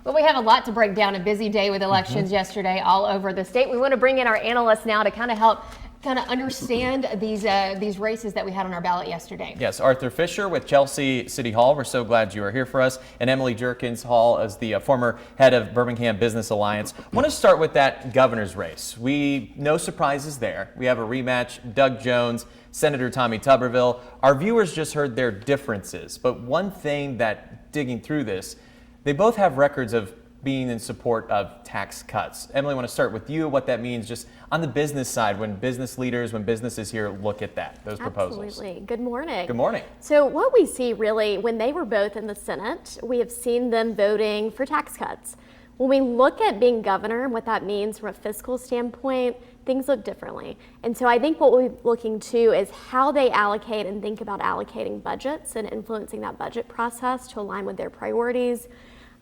Well, we have a lot to break down. A busy day with elections yesterday all over the state. We want to bring in our analysts now to kind of help understand these races that we had on our ballot yesterday. Yes, Arthur Fisher with Chelsea City Hall. We're so glad you are here for us. And Emily Jerkins Hall as the former head of Birmingham Business Alliance. I want to start with that governor's race. No surprises there. We have a rematch, Doug Jones, Senator Tommy Tuberville. Our viewers just heard their differences. But one thing that digging through this, they both have records of being in support of tax cuts. Emily, I want to start with you, what that means just on the business side, when business leaders, when businesses here look at those proposals. Absolutely. Good morning. Good morning. So what we see really, when they were both in the Senate, we have seen them voting for tax cuts. When we look at being governor and what that means from a fiscal standpoint, things look differently. And so I think what we're looking to is how they allocate and think about allocating budgets and influencing that budget process to align with their priorities.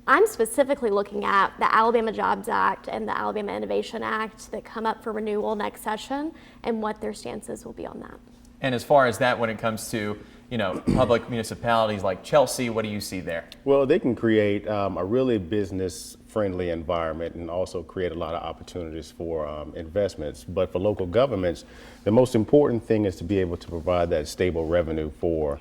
I'm specifically looking at the Alabama Jobs Act and the Alabama Innovation Act that come up for renewal next session and what their stances will be on that. And as far as that, when it comes to public municipalities like Chelsea, what do you see there? Well, they can create a really business-friendly environment and also create a lot of opportunities for investments. But for local governments, the most important thing is to be able to provide that stable revenue for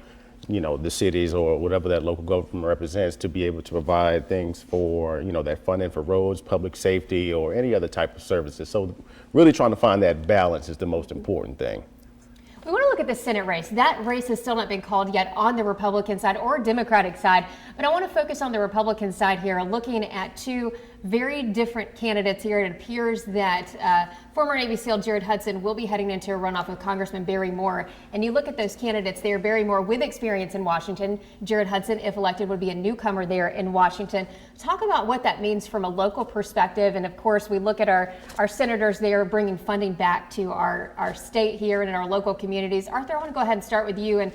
the cities or whatever that local government represents, to be able to provide things for, that funding for roads, public safety, or any other type of services. So really trying to find that balance is the most important thing. We want to look at the Senate race. That race has still not been called yet on the Republican side or Democratic side, but I want to focus on the Republican side here, looking at two very different candidates here. It appears that former Navy SEAL Jared Hudson will be heading into a runoff with Congressman Barry Moore. And you look at those candidates there, Barry Moore with experience in Washington. Jared Hudson, if elected, would be a newcomer there in Washington. Talk about what that means from a local perspective. And of course, we look at our senators there bringing funding back to our state here and in our local communities. Arthur, I want to go ahead and start with you and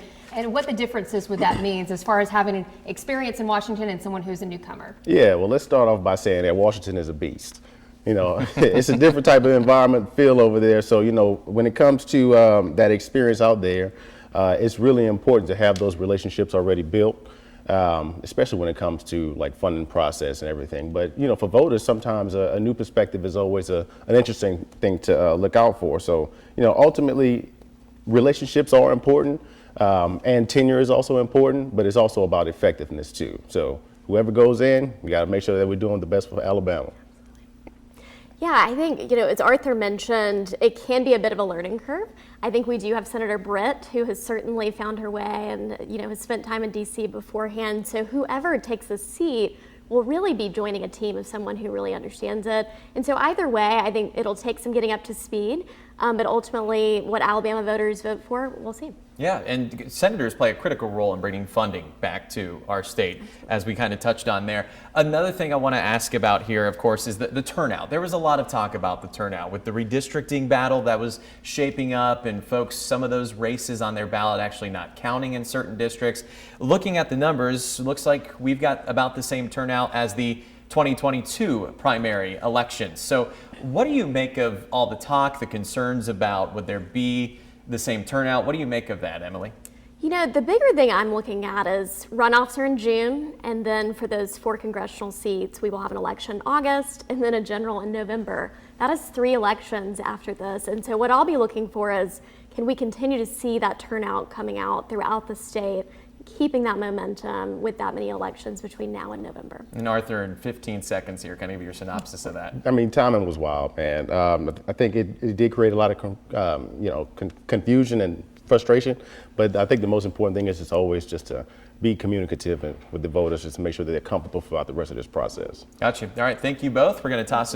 what the differences with that means as far as having experience in Washington and someone who's a newcomer. Yeah, well, let's start off by saying that Washington is a beast. It's a different type of environment feel over there. So, when it comes to that experience out there, it's really important to have those relationships already built, especially when it comes to like funding process and everything. But, for voters, sometimes a new perspective is always an interesting thing to look out for. So, ultimately, relationships are important. And tenure is also important, but it's also about effectiveness too. So whoever goes in, we got to make sure that we're doing the best for Alabama. Yeah, I think, as Arthur mentioned, it can be a bit of a learning curve. I think we do have Senator Britt, who has certainly found her way and, has spent time in DC beforehand. So whoever takes a seat will really be joining a team of someone who really understands it. And so either way, I think it'll take some getting up to speed. But ultimately, what Alabama voters vote for, we'll see. Yeah, and senators play a critical role in bringing funding back to our state, as we kind of touched on there. Another thing I want to ask about here, of course, is the turnout. There was a lot of talk about the turnout with the redistricting battle that was shaping up and folks, some of those races on their ballot actually not counting in certain districts. Looking at the numbers, looks like we've got about the same turnout as the 2022 primary elections. So what do you make of all the talk, the concerns about would there be the same turnout? What do you make of that, Emily? The bigger thing I'm looking at is runoffs are in June, and then for those 4 congressional seats, we will have an election in August and then a general in November. That is 3 elections after this. And so what I'll be looking for is, can we continue to see that turnout coming out throughout the state, keeping that momentum with that many elections between now and November? And Arthur, in 15 seconds here, kind of your synopsis of that. I mean, timing was wild, man. I think it did create a lot of confusion and frustration, but I think the most important thing is always just to be communicative with the voters, just to make sure that they're comfortable throughout the rest of this process. Gotcha. All right, thank you both. We're going to toss it over